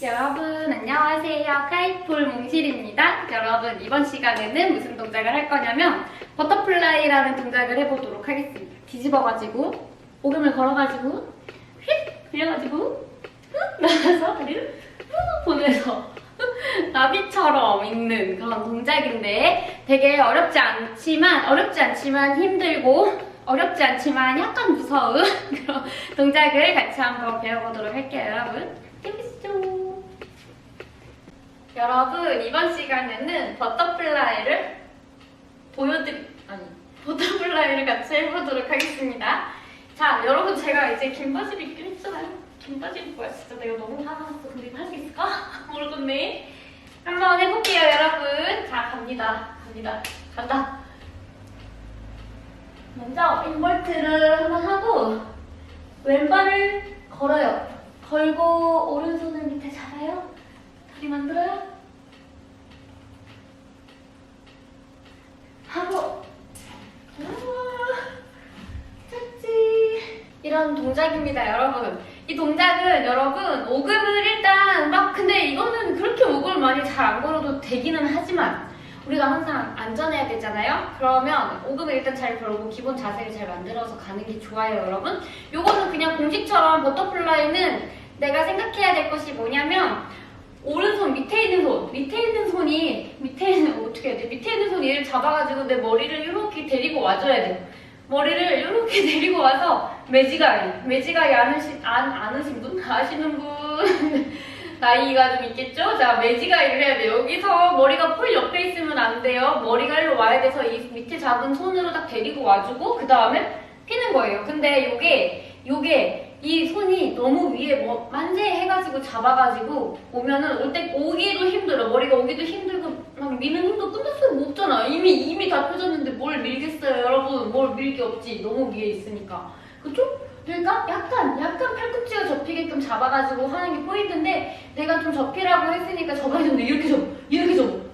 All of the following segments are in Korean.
여러분 안녕하세요. 카이풀 몽실입니다. 여러분 이번 시간에는 무슨 동작을 할 거냐면 버터플라이라는 동작을 해보도록 하겠습니다. 뒤집어가지고 오금을 걸어가지고 휙 빌려가지고 훅 나가서 다리를 훅 보내서 나비처럼 있는 그런 동작인데 되게 어렵지 않지만 힘들고 어렵지 않지만 약간 무서운 그런 동작을 같이 한번 배워보도록 할게요. 여러분 재밌죠? 여러분 이번 시간에는 버터플라이를 같이 해보도록 하겠습니다. 자, 여러분 제가 이제 긴 바지를 입긴 했잖아요. 긴 바지 입고 와. 진짜 내가 너무 화났어. 근데 이거 할 수 있을까? 모르겠네. 한번 해볼게요, 여러분. 자, 간다. 먼저 인버트를 한번 하고 왼발을 걸어요. 걸고 오른손을 밑에 잡아요. 다리 만들어요. 하고 찾지. 이런 동작입니다, 여러분. 이 동작은 여러분 오금을 일단 근데 이거는 그렇게 오금을 많이 잘 안 걸어도 되기는 하지만 우리가 항상 안전해야 되잖아요? 그러면 오금을 일단 잘 걸고 기본 자세를 잘 만들어서 가는 게 좋아요, 여러분. 요거는 그냥 공식처럼 버터플라이는 내가 생각해야 될 것이 뭐냐면 오른손 밑에 있는 손이 얘를 잡아가지고 내 머리를 이렇게 데리고 와줘야 돼요. 머리를 이렇게 데리고 와서 매지가이 아시는 분 나이가 좀 있겠죠? 자, 매지가이를 해야 돼요. 여기서 머리가 폴 옆에 있으면 안 돼요. 머리가 일로 와야 돼서 이 밑에 잡은 손으로 딱 데리고 와주고 그 다음에 피는 거예요. 근데 요게 이 손이 너무 위에 만세 해가지고 잡아가지고 오면은 오기도 힘들어. 머리가 오기도 힘들고 막 미는 힘도 끝났어요. 못 없잖아. 이미 다 펴졌는데 뭘 밀겠어요, 여러분. 뭘 밀 게 없지. 너무 위에 있으니까. 그쵸? 그러니까 약간 팔꿈치가 접히게끔 잡아가지고 하는 게 포인트인데 내가 좀 접히라고 했으니까 접어야 되는데 이렇게 접어.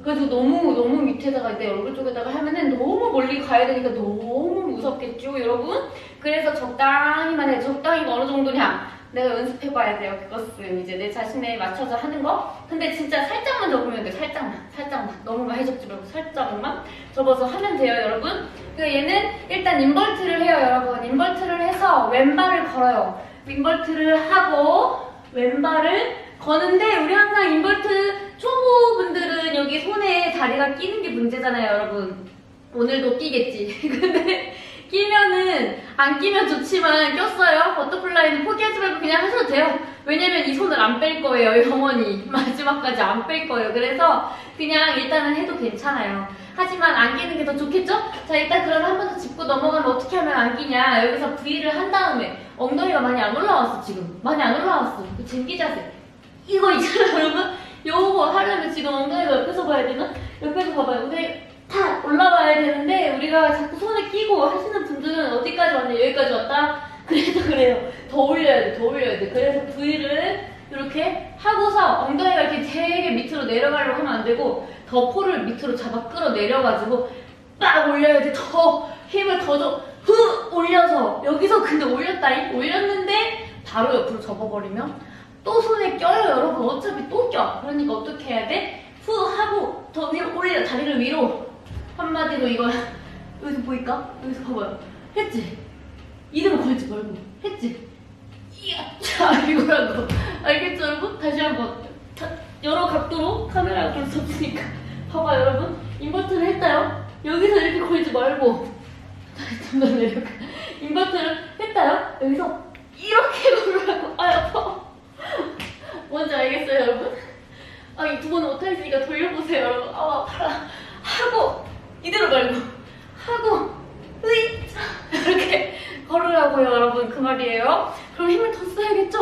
그래가지고 너무 밑에다가 내 얼굴 쪽에다가 하면은 너무 멀리 가야 되니까 너무 무섭겠죠, 여러분? 그래서 적당히만 해. 적당히가 어느 정도냐? 내가 연습해봐야 돼요. 그것은 이제 내 자신에 맞춰서 하는 거. 근데 진짜 살짝만 접으면 돼. 살짝만. 너무 많이 접지 말고 살짝만 접어서 하면 돼요, 여러분. 그러니까 얘는 일단 인벌트를 해요, 여러분. 인벌트를 해서 왼발을 걸어요. 인벌트를 하고 왼발을 거는데 우리 항상 인벌트 초보분들은 여기 손에 다리가 끼는 게 문제잖아요, 여러분. 오늘도 끼겠지. 근데 끼면은 안 끼면 좋지만 꼈어요. 버터플라이는 포기하지 말고 그냥 하셔도 돼요. 왜냐면 이 손을 안 뺄 거예요. 영원히 마지막까지 안 뺄 거예요. 그래서 그냥 일단은 해도 괜찮아요. 하지만 안 끼는 게 더 좋겠죠? 자, 일단 그러면 한 번 더 짚고 넘어가면 어떻게 하면 안 끼냐. 여기서 V를 한 다음에 엉덩이가 많이 안 올라왔어. 지금 많이 안 올라왔어. 그 쟁기 자세 이거 있잖아요, 여러분. 요거 하려면 지금 엉덩이가 옆에서 봐야 되나? 옆에서 봐봐요. 엉덩이 탁 올라와야 되는데 우리가 자꾸 손에 끼고 하시는 분들은 어디까지 왔냐, 여기까지 왔다. 그래도 그래요. 더 올려야 돼. 그래서 V를 이렇게 하고서 엉덩이가 이렇게 되게 밑으로 내려가려고 하면 안 되고 더 폴을 밑으로 잡아 끌어내려가지고 빡 올려야 돼. 더 힘을 더 줘. 후 올려서 여기서 근데 올렸는데 바로 옆으로 접어버리면 또 손에 껴요, 여러분. 어차피 또 껴. 그러니까 어떻게 해야 돼? 후 하고 더 위로 올려. 다리를 위로. 한마디로 이거 여기서 보일까? 여기서 봐봐요. 했지? 이대로 걸지 말고 했지? 이야! 자, 이거라고. 알겠죠, 여러분? 다시 한번 여러 각도로 카메라가 계속 접히니까 봐봐요, 여러분. 인버트를 했다요. 여기서 이렇게 걸지 말고 다시 좀 더 내려가. 인버트를 했다요. 여기서 이렇게 걸으라고. 아파. 뭔지 알겠어요, 여러분? 이 두 번은 못하겠으니까 돌려보세요, 여러분. 아파라. 하고 이대로 말고 하고 이렇게 걸으라고요, 여러분. 그 말이에요. 그럼 힘을 더 써야겠죠?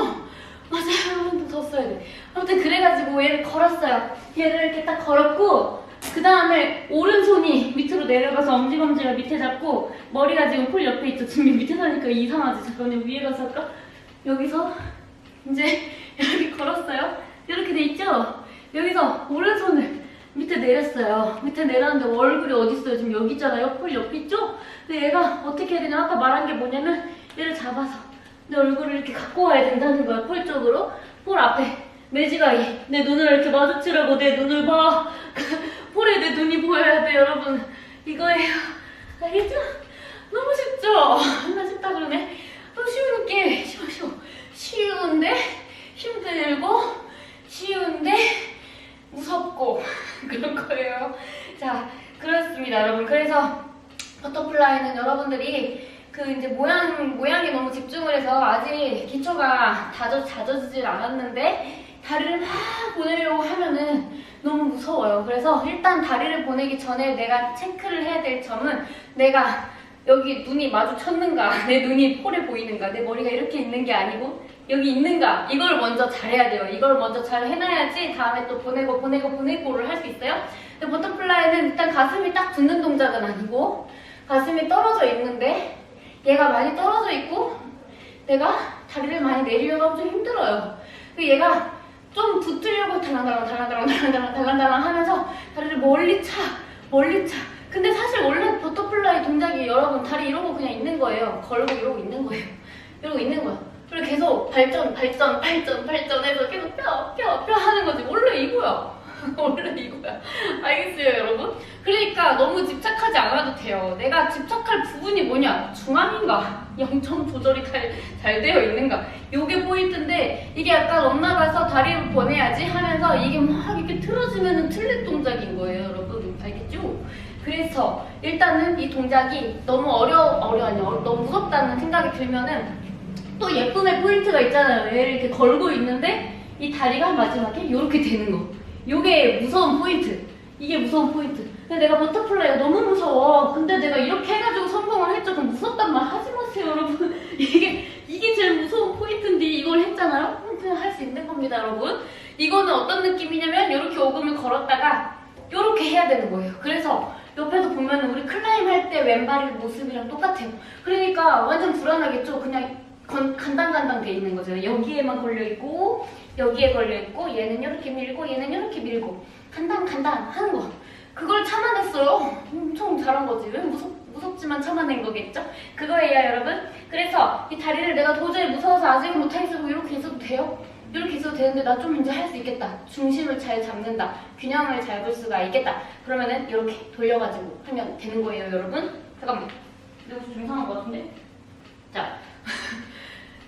맞아요, 여러분. 더 써야 돼. 아무튼 그래가지고 얘를 걸었어요. 얘를 이렇게 딱 걸었고 그 다음에 오른손이 밑으로 내려가서 엄지검지가 밑에 잡고 머리가 지금 폴 옆에 있죠. 지금 밑에 사니까 이상하지. 잠깐만 위에 가서 할까? 여기서 이제 이렇게 걸었어요. 이렇게 돼 있죠? 여기서 오른손을 밑에 내렸어요. 밑에 내렸는데 얼굴이 어디 있어요? 지금 여기 있잖아요. 폴 옆에 있죠? 근데 얘가 어떻게 해야 되냐? 아까 말한 게 뭐냐면 얘를 잡아서 내 얼굴을 이렇게 갖고 와야 된다는 거야. 폴 쪽으로. 폴 앞에. 매지가이 내 눈을 이렇게 마주치라고 내 눈을 봐. 폴에 내 눈이 보여야 돼 여러분. 이거예요. 알겠죠? 너무 쉽죠? 나 쉽다 그러네. 또 쉬운 게 쉬운데 힘들고 쉬운데 무섭고 그런 거예요. 자 그렇습니다 여러분. 그래서 버터플라이는 여러분들이 그 이제 모양에 너무 집중을 해서 아직 기초가 다져지질 않았는데 다리를 막 보내려고 하면은 너무 무서워요. 그래서 일단 다리를 보내기 전에 내가 체크를 해야 될 점은 내가 여기 눈이 마주쳤는가, 내 눈이 폴에 보이는가, 내 머리가 이렇게 있는 게 아니고 여기 있는가, 이걸 먼저 잘해야 돼요. 이걸 먼저 잘 해놔야지 다음에 또 보내고를 할 수 있어요. 근데 버터플라이는 일단 가슴이 딱 붙는 동작은 아니고 가슴이 떨어져 있는데 얘가 많이 떨어져 있고 내가 다리를 많이 내리려고 하면 좀 힘들어요. 얘가 좀 붙으려고 달랑달랑 하면서 다리를 멀리 차. 근데 사실 원래 버터플라이 동작이 여러분 다리 이러고 그냥 있는 거예요. 걸고 이러고 있는 거예요. 이러고 있는 거야. 그리고 계속 발전 해서 계속 뼈 하는 거지. 원래 이거야. 원래 이거야. 알겠어요 여러분? 그러니까 너무 집착하지 않아도 돼요. 내가 집착할 부분이 뭐냐? 중앙인가? 0점 조절이 잘 되어 있는가? 요게 포인트인데 이게 약간 엇나가서 다리를 보내야지 하면서 이게 막 이렇게 틀어지면은 틀렛 동작인 거예요 여러분. 알겠죠? 그래서 일단은 이 동작이 너무 너무 무섭다는 생각이 들면은 또 예쁨의 포인트가 있잖아요. 얘를 이렇게 걸고 있는데 이 다리가 마지막에 이렇게 되는 거. 요게 무서운 포인트. 이게 무서운 포인트. 근데 내가 버터플라이가 너무 무서워. 근데 내가 이렇게 해가지고 성공을 했죠. 그럼 무섭단 말 하지 마세요, 여러분. 이게 제일 무서운 포인트인데 이걸 했잖아요? 그냥 할 수 있는 겁니다, 여러분. 이거는 어떤 느낌이냐면 이렇게 오금을 걸었다가 이렇게 해야 되는 거예요. 그래서 옆에서 보면 우리 클라임 할 때 왼발의 모습이랑 똑같아요. 그러니까 완전 불안하겠죠? 그냥 간당간당 돼 있는 거죠. 여기에만 걸려있고 여기에 걸려있고 얘는 이렇게 밀고 얘는 이렇게 밀고 간당 하는 거. 그걸 참아냈어요. 엄청 잘한 거지. 왜 무섭지만 참아낸 거겠죠? 그거예요 여러분. 그래서 이 다리를 내가 도저히 무서워서 아직은 못하겠어. 이렇게 있어도 돼요? 이렇게 있어도 되는데 나 좀 이제 할 수 있겠다. 중심을 잘 잡는다. 균형을 잡을 수가 있겠다. 그러면은 이렇게 돌려가지고 하면 되는 거예요 여러분. 잠깐만. 내가 좀 이상한 거 같은데? 자.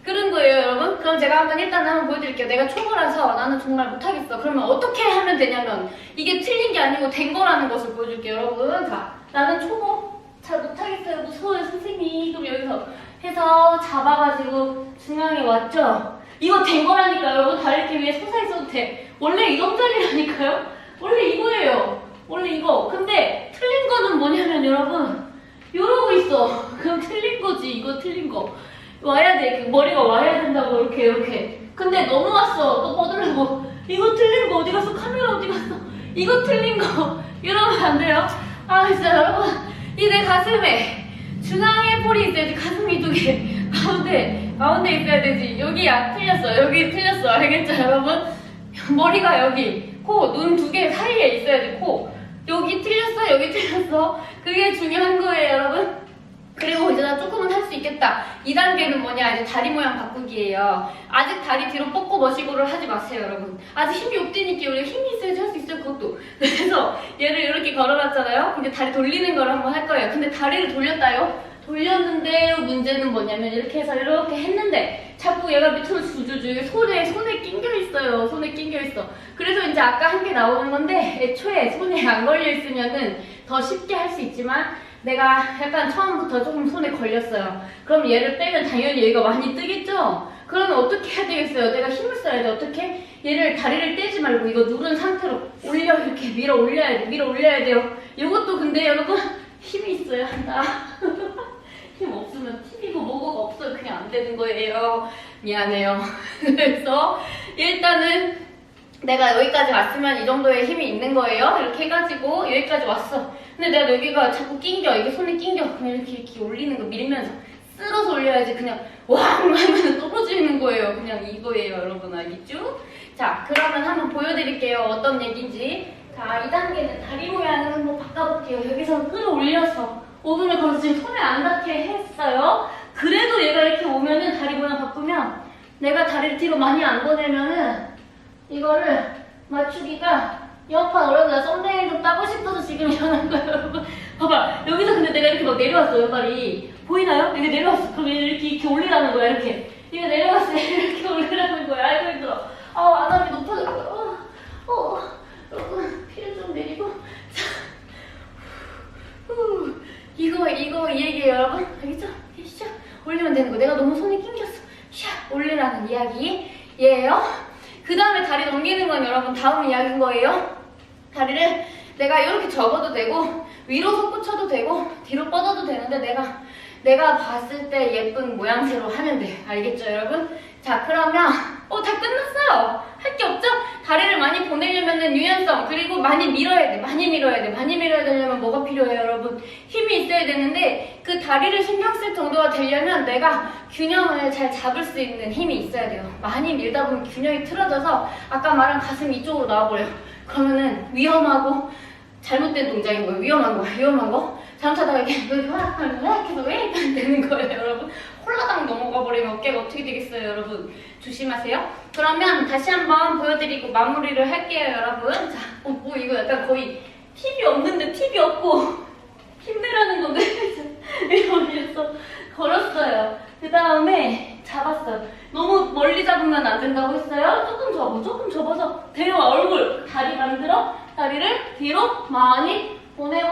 그런 거예요 여러분. 그럼 제가 일단 보여드릴게요. 내가 초보라서 나는 정말 못하겠어. 그러면 어떻게 하면 되냐면 이게 틀린 게 아니고 된 거라는 것을 보여줄게요 여러분. 자, 나는 초보 잘 못하겠어요. 무서워요 선생님. 그럼 여기서 해서 잡아가지고 중앙에 왔죠? 이거 된 거라니까 여러분. 다리 이렇게 위에 솟아있어도 돼. 원래 이 동작이라니까요. 원래 이거예요. 원래 이거. 근데 틀린 거는 뭐냐면 여러분 이러고 있어. 그럼 틀린 거지. 이거 틀린 거. 와야 돼. 머리가 와야 된다고 이렇게. 근데 너무 왔어. 또 뻗으려고. 이거 틀린 거 어디 갔어? 카메라 어디 갔어? 이거 틀린 거. 이러면 안 돼요. 아 진짜 여러분. 이 내 가슴에 중앙에 폴이 있어야지. 가슴이 두 개. 가운데 있어야 되지. 여기 틀렸어. 여기 틀렸어. 알겠죠 여러분? 머리가 여기. 코, 눈 두 개 사이에 있어야 돼. 코. 여기 틀렸어. 여기 틀렸어. 그게 중요한 거예요 여러분. 그리고 이제 나 조금은 할 수 있겠다. 2단계는 뭐냐? 이제 다리 모양 바꾸기예요. 아직 다리 뒤로 뻗고 머시고를 하지 마세요, 여러분. 아직 힘이 없다니까. 우리가 힘이 있어야지 할 수 있어요, 그것도. 그래서 얘를 이렇게 걸어놨잖아요. 이제 다리 돌리는 걸 한번 할 거예요. 근데 다리를 돌렸다요? 돌렸는데 문제는 뭐냐면 이렇게 해서 이렇게 했는데 자꾸 얘가 밑으로 주주주 손에 낑겨 있어요. 손에 낑겨 있어. 그래서 이제 아까 한 게 나오는 건데 애초에 손에 안 걸려 있으면은 더 쉽게 할 수 있지만 내가 약간 처음부터 조금 손에 걸렸어요. 그럼 얘를 빼면 당연히 얘가 많이 뜨겠죠? 그러면 어떻게 해야 되겠어요? 내가 힘을 써야 돼. 어떻게? 얘를 다리를 떼지 말고 이거 누른 상태로 이렇게 밀어 올려야 돼요. 이것도 근데 여러분 힘이 있어야 한다. 힘 없으면 TV고 뭐고가 없어요. 그냥 안 되는 거예요. 미안해요. 그래서 일단은 내가 여기까지 왔으면 이 정도의 힘이 있는 거예요. 이렇게 해가지고 여기까지 왔어. 근데 내가 여기가 자꾸 낑겨. 이게 손에 낑겨. 그냥 이렇게 올리는 거 밀면서 쓸어서 올려야지. 그냥 왕 하면 떨어지는 거예요. 그냥 이거예요. 여러분 알겠죠? 자, 그러면 한번 보여드릴게요. 어떤 얘기인지. 자, 2단계는 다리 모양을 한번 바꿔볼게요. 여기서 끌어올려서 오븐을 걸어서 지금 손에 안 닿게 했어요. 그래도 얘가 이렇게 오면은 다리 모양 바꾸면 내가 다리를 뒤로 많이 안 보내면은 이거를 맞추기가 영판 어려운데 썸네일 좀 따고 싶어서 지금 일어난 거예요, 여러분. 봐봐, 여기서 근데 내가 이렇게 막 내려왔어, 왼발이. 보이나요? 이게 내려왔어. 그럼 이렇게 올리라는 거야, 이렇게. 이거 내려왔어, 이렇게 올리라는 거야. 아이고, 힘들어. 안압이 높아졌어요. 여러분, 피를 좀 내리고. 자, 이거 이 얘기예요, 여러분. 알겠죠? 샤, 올리면 되는 거. 내가 너무 손이 낑겼어. 샤, 올리라는 이야기예요. 그 다음에 다리 넘기는 건 여러분 다음 이야기인 거예요. 다리를 내가 이렇게 접어도 되고 위로 솟구쳐도 되고 뒤로 뻗어도 되는데 내가 봤을 때 예쁜 모양새로 하면 돼. 알겠죠, 여러분? 자, 그러면 다 끝났어요. 할 게 없죠? 다리를 많이 보내려면은 유연성, 그리고 많이 밀어야 돼. 많이 밀어야 돼. 많이 밀어야 되려면 뭐가 필요해요, 여러분? 힘이 있어야 되는데 그 다리를 신경 쓸 정도가 되려면 내가 균형을 잘 잡을 수 있는 힘이 있어야 돼요. 많이 밀다 보면 균형이 틀어져서 아까 말한 가슴이 이쪽으로 나와버려요. 그러면은 위험하고 잘못된 동작인 거예요. 위험한 거. 잘못하다가 이렇게 여기 허락하면 이렇게 해서 왜 되는 거예요, 여러분? 홀라당 넘어가 버리면 어깨가 어떻게 되겠어요, 여러분? 조심하세요. 그러면 다시 한번 보여드리고 마무리를 할게요, 여러분. 자, 이거 약간 거의 팁이 없는데 팁이 없고 힘내라는 건데 이러면서 걸었어요. 그 다음에 잡았어요. 너무 멀리 잡으면 안 된다고 했어요. 조금 접어서 데려와. 얼굴 다리 만들어 다리를 뒤로 많이 보내.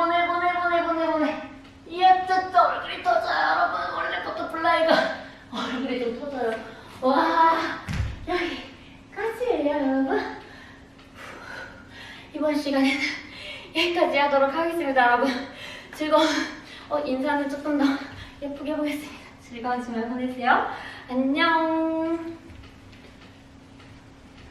이어쩌쩌 얼굴이 터져요, 여러분. 원래 버터플라이가 얼굴이 좀 터져요. 와, 여기까지예요, 여러분. 이번 시간에는 여기까지 하도록 하겠습니다, 여러분. 즐거운 인사는 조금 더 예쁘게 해보겠습니다. 즐거운 주말 보내세요. 안녕.